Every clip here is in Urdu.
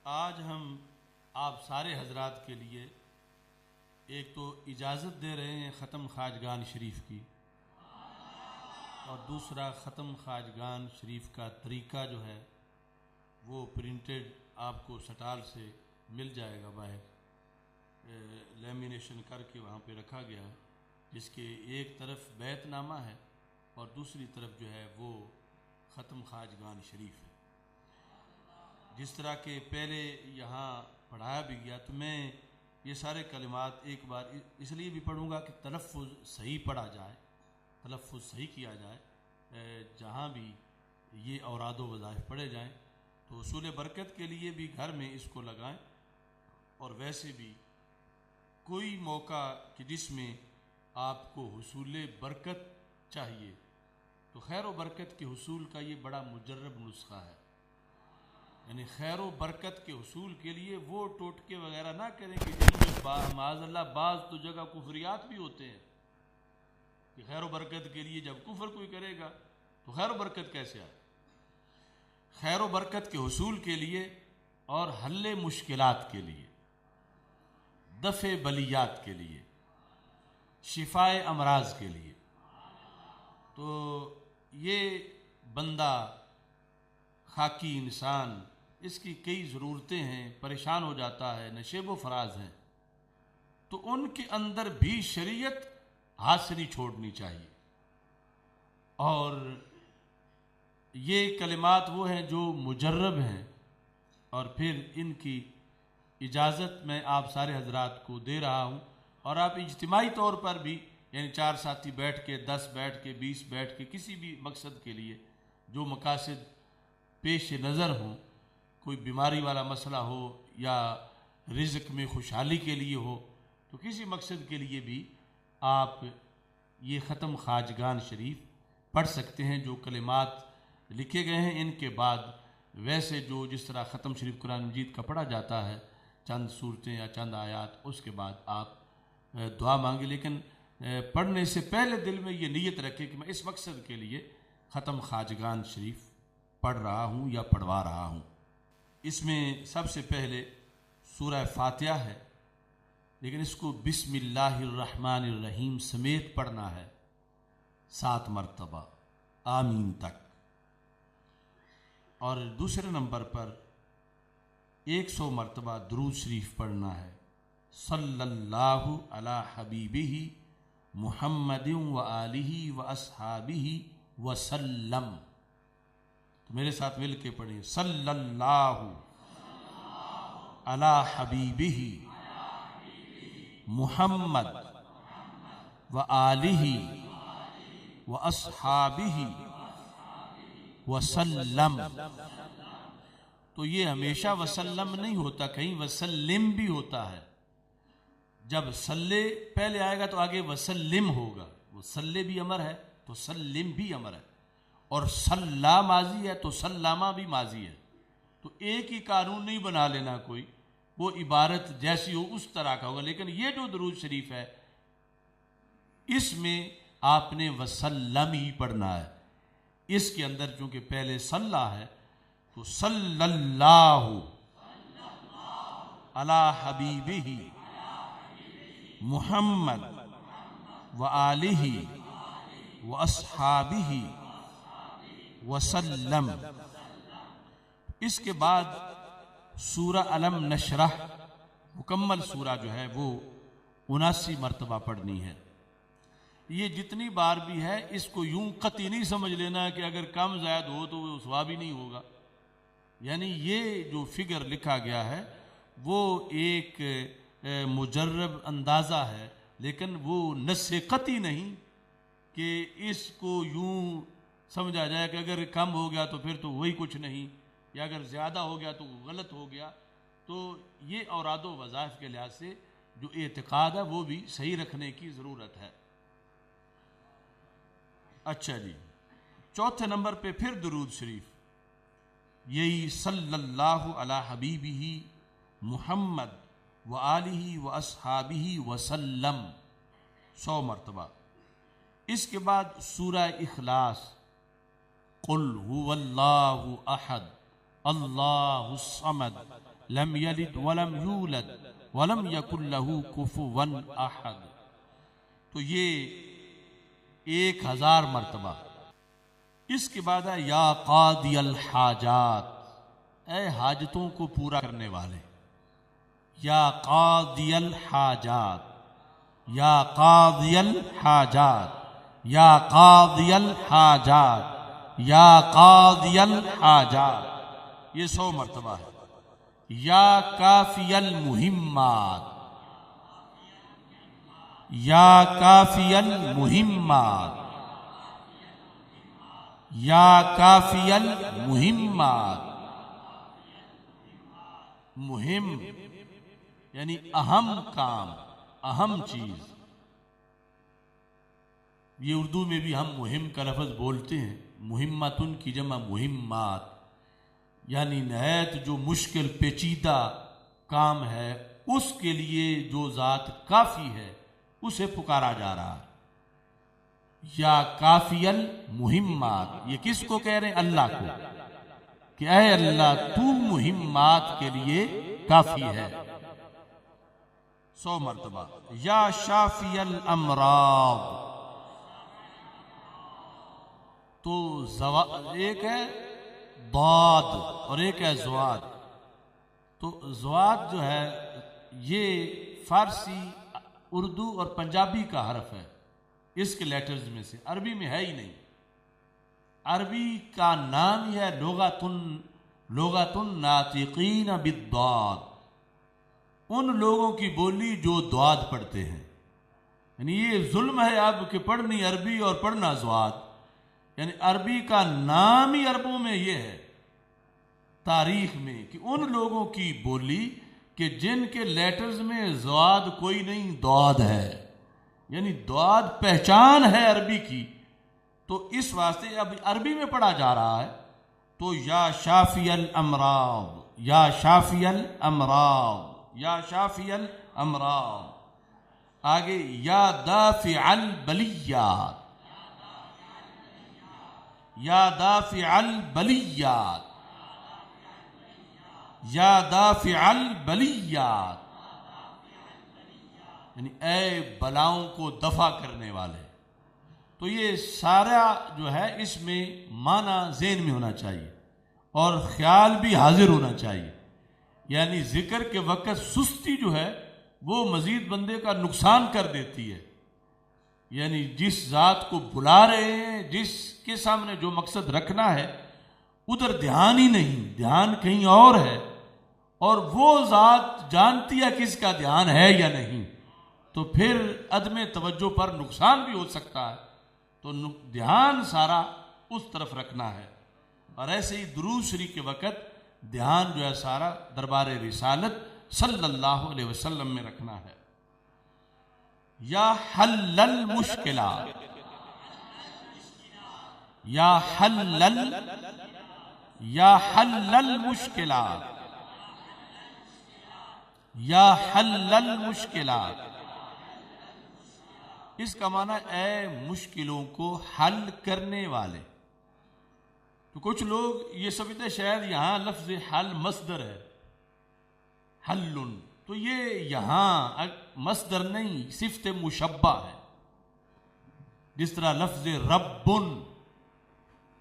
آج ہم آپ سارے حضرات کے لیے ایک تو اجازت دے رہے ہیں ختم خواجگان شریف کی، اور دوسرا ختم خواجگان شریف کا طریقہ جو ہے وہ پرنٹڈ آپ کو سٹال سے مل جائے گا، باہر لیمینیشن کر کے وہاں پہ رکھا گیا ہے، جس کے ایک طرف بیت نامہ ہے اور دوسری طرف جو ہے وہ ختم خواجگان شریف ہے۔ جس طرح کہ پہلے یہاں پڑھایا بھی گیا، تو میں یہ سارے کلمات ایک بار اس لیے بھی پڑھوں گا کہ تلفظ صحیح پڑھا جائے، تلفظ صحیح کیا جائے، جہاں بھی یہ اوراد و وظائف پڑھے جائیں تو حصول برکت کے لیے بھی گھر میں اس کو لگائیں، اور ویسے بھی کوئی موقع کہ جس میں آپ کو حصول برکت چاہیے تو خیر و برکت کے حصول کا یہ بڑا مجرب نسخہ ہے۔ یعنی خیر و برکت کے حصول کے لیے وہ ٹوٹکے وغیرہ نہ کریں کہ جن میں معاذ اللہ بعض تو جگہ کفریات بھی ہوتے ہیں، کہ خیر و برکت کے لیے جب کفر کوئی کرے گا تو خیر و برکت کیسے آئے؟ خیر و برکت کے حصول کے لیے اور حل مشکلات کے لیے، دفع بلیات کے لیے، شفائے امراض کے لیے، تو یہ بندہ خاکی انسان، اس کی کئی ضرورتیں ہیں، پریشان ہو جاتا ہے، نشیب و فراز ہیں، تو ان کے اندر بھی شریعت ہاتھ سے نہیں چھوڑنی چاہیے۔ اور یہ کلمات وہ ہیں جو مجرب ہیں، اور پھر ان کی اجازت میں آپ سارے حضرات کو دے رہا ہوں، اور آپ اجتماعی طور پر بھی، یعنی 4 ساتھی بیٹھ کے، 10 بیٹھ کے، 20 بیٹھ کے، کسی بھی مقصد کے لیے جو مقاصد پیش نظر ہوں، کوئی بیماری والا مسئلہ ہو یا رزق میں خوشحالی کے لیے ہو، تو کسی مقصد کے لیے بھی آپ یہ ختم خواجگان شریف پڑھ سکتے ہیں۔ جو کلمات لکھے گئے ہیں ان کے بعد ویسے جو جس طرح ختم شریف قرآن مجید کا پڑھا جاتا ہے، چند صورتیں یا چند آیات، اس کے بعد آپ دعا مانگیں، لیکن پڑھنے سے پہلے دل میں یہ نیت رکھے کہ میں اس مقصد کے لیے ختم خواجگان شریف پڑھ رہا ہوں یا پڑھوا رہا ہوں۔ اس میں سب سے پہلے سورہ فاتحہ ہے، لیکن اس کو بسم اللہ الرحمن الرحیم سمیت پڑھنا ہے 7 مرتبہ آمین تک، اور دوسرے نمبر پر 100 مرتبہ درود شریف پڑھنا ہے، صلی اللہ علی حبیبہ محمد و آلہ و اصحابہ وسلم۔ تو میرے ساتھ مل کے پڑھیں، صلی اللہ علی حبیبہ محمد و آلہ و اصحابہ وسلم۔ تو یہ ہمیشہ وسلم نہیں ہوتا، کہیں وسلم بھی ہوتا ہے۔ جب صلی پہلے آئے گا تو آگے وسلم ہوگا، وہ صلی بھی امر ہے تو سلم بھی امر ہے، اور صلی ماضی ہے تو سلامہ بھی ماضی ہے، تو ایک ہی قانون نہیں بنا لینا کوئی، وہ عبارت جیسی ہو اس طرح کا ہوگا۔ لیکن یہ جو درود شریف ہے اس میں آپ نے وسلم ہی پڑھنا ہے، اس کے اندر چونکہ پہلے صلی ہے تو صلی اللہ علی حبیبہ محمد و آلہ و اصحابہ وسلم۔ اس کے بعد سورہ علم نشرح مکمل سورہ جو ہے وہ 79 مرتبہ پڑھنی ہے۔ یہ جتنی بار بھی ہے اس کو یوں قطعی نہیں سمجھ لینا کہ اگر کم زائد ہو تو وہ ثواب ہی نہیں ہوگا، یعنی یہ جو فگر لکھا گیا ہے وہ ایک مجرب اندازہ ہے، لیکن وہ نص قطعی نہیں کہ اس کو یوں سمجھا جائے کہ اگر کم ہو گیا تو پھر تو وہی کچھ نہیں، یا اگر زیادہ ہو گیا تو غلط ہو گیا۔ تو یہ اوراد و وظائف کے لحاظ سے جو اعتقاد ہے وہ بھی صحیح رکھنے کی ضرورت ہے۔ اچھا جی، چوتھے نمبر پہ پھر درود شریف، یہی صلی اللہ علی حبیبہ محمد و آلہ و اصحابہ وسلم 100 مرتبہ۔ اس کے بعد سورہ اخلاص، قل هو اللہ احد اللہ الصمد لم یلد ولم یولد ولم یکن لہ کفوا احد. تو یہ 1000 مرتبہ. اس کے بعد ہے یا قاضی الحاجات، اے حاجتوں کو پورا کرنے والے. یا قاضی الحاجات، یا قاضی الحاجات، یا قاضی الحاجات، یا قاضی الحاجات. یہ 100 مرتبہ ہے. یا کافی المہمات، یا کافی المہمات، یا کافی المہمات. مہم یعنی اہم کام، اہم چیز. یہ اردو میں بھی ہم مہم کا لفظ بولتے ہیں. مہمتن کی جمع مہمات، یعنی نہایت جو مشکل پیچیدہ کام ہے اس کے لیے جو ذات کافی ہے اسے پکارا جا رہا ہے. یا کافی المہمات، یہ کس کو کہہ رہے ہیں؟ اللہ کو، کہ اے اللہ تو مہمات کے لیے کافی ہے. 100 مرتبہ. یا شافی الامراض، تو ایک ہے ضاد اور ایک ہے زواد. تو زواد جو ہے یہ فارسی، اردو اور پنجابی کا حرف ہے، اس کے لیٹرز میں سے. عربی میں ہے ہی نہیں. عربی کا نام ہی ہے لغت الناطقین بالضاد، ان لوگوں کی بولی جو ضاد پڑھتے ہیں. یعنی یہ ظلم ہے اب کہ پڑھنی عربی اور پڑھنا ضاد. یعنی عربی کا نام ہی عربوں میں یہ ہے تاریخ میں کہ ان لوگوں کی بولی کہ جن کے لیٹرز میں ضاد کوئی نہیں، ضاد ہے. یعنی ضاد پہچان ہے عربی کی. تو اس واسطے اب عربی میں پڑھا جا رہا ہے. تو یا شافی الامراض، یا شافی الامراض، یا شافی الامراض. آگے یا دافع البلیات، یا دافع البلیات، یا دافع البلیات. یعنی اے بلاؤں کو دفع کرنے والے. تو یہ سارا جو ہے اس میں معنی ذہن میں ہونا چاہیے اور خیال بھی حاضر ہونا چاہیے. یعنی ذکر کے وقت سستی جو ہے وہ مزید بندے کا نقصان کر دیتی ہے. یعنی جس ذات کو بلا رہے ہیں، جس کے سامنے جو مقصد رکھنا ہے، ادھر دھیان ہی نہیں، دھیان کہیں اور ہے، اور وہ ذات جانتی ہے کس کا دھیان ہے یا نہیں. تو پھر عدم توجہ پر نقصان بھی ہو سکتا ہے. تو دھیان سارا اس طرف رکھنا ہے. اور ایسے ہی درود شریف کے وقت دھیان جو ہے سارا دربار رسالت صلی اللہ علیہ وسلم میں رکھنا ہے. یا حل المشکلات، یا حل المشکلات، یا حل المشکلات. اس کا معنی اے مشکلوں کو حل کرنے والے. تو کچھ لوگ یہ سمجھتے شاید یہاں لفظ حل مصدر ہے، حل. تو یہ یہاں مصدر نہیں، صفت مشبہ ہے. جس طرح لفظ رب،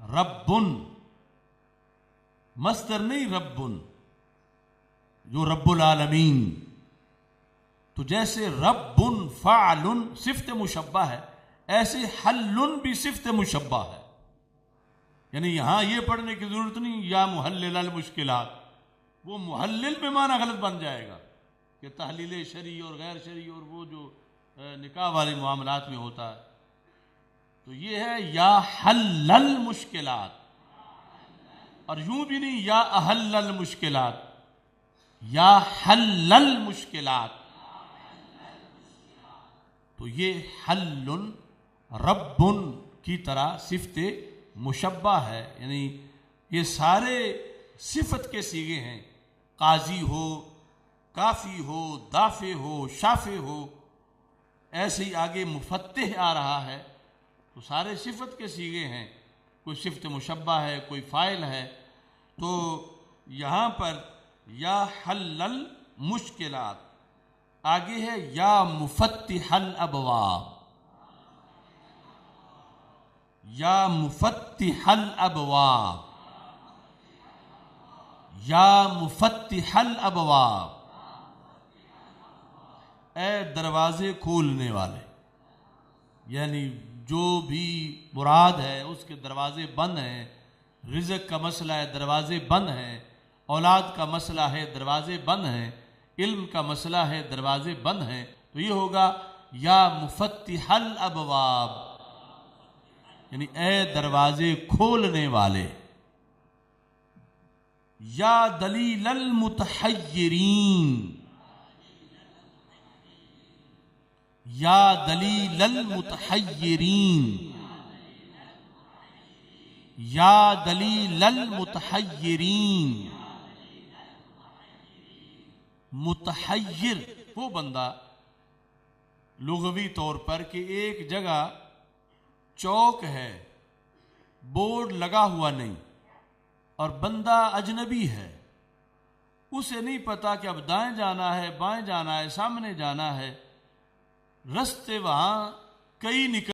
رب مصدر نہیں، رب جو رب العالمین. تو جیسے رب فعل صفت مشبہ ہے، ایسے حل بھی صفت مشبہ ہے. یعنی یہاں یہ پڑھنے کی ضرورت نہیں یا محلل المشکلات، وہ محلل میں معنی غلط بن جائے گا کہ تحلیل شرعی اور غیر شرعی اور وہ جو نکاح والے معاملات میں ہوتا ہے. تو یہ ہے یا حل المشکلات، اور یوں بھی نہیں یا احل المشکلات، یا حل المشکلات. تو یہ حل رب کی طرح صفت مشبہ ہے. یعنی یہ سارے صفت کے صیغے ہیں. قاضی ہو، کافی ہو، دافع ہو، شافع ہو. ایسے ہی آگے مفتح آ رہا ہے تو سارے صفت کے صیغے ہیں. کوئی صفت مشبہ ہے، کوئی فاعل ہے. تو یہاں پر یا حل المشکلات، آگے ہے یا مفتح الابواب، یا مفتح الابواب، یا مفتح الابواب، اے دروازے کھولنے والے، یعنی جو بھی مراد ہے اس کے دروازے بند ہیں، رزق کا مسئلہ ہے دروازے بند ہیں، اولاد کا مسئلہ ہے دروازے بند ہیں، علم کا مسئلہ ہے دروازے بند ہیں، تو یہ ہوگا یا مفتح الابواب، یعنی اے دروازے کھولنے والے، یا دلیل المتحیرین، یا دلیل المتحیرین، یا دلیل المتحیرین، متحیر وہ بندہ لغوی طور پر کہ ایک جگہ چوک ہے، بورڈ لگا ہوا نہیں اور بندہ اجنبی ہے، اسے نہیں پتا کہ اب دائیں جانا ہے بائیں جانا ہے سامنے جانا ہے، رستے وہاں کئی نکل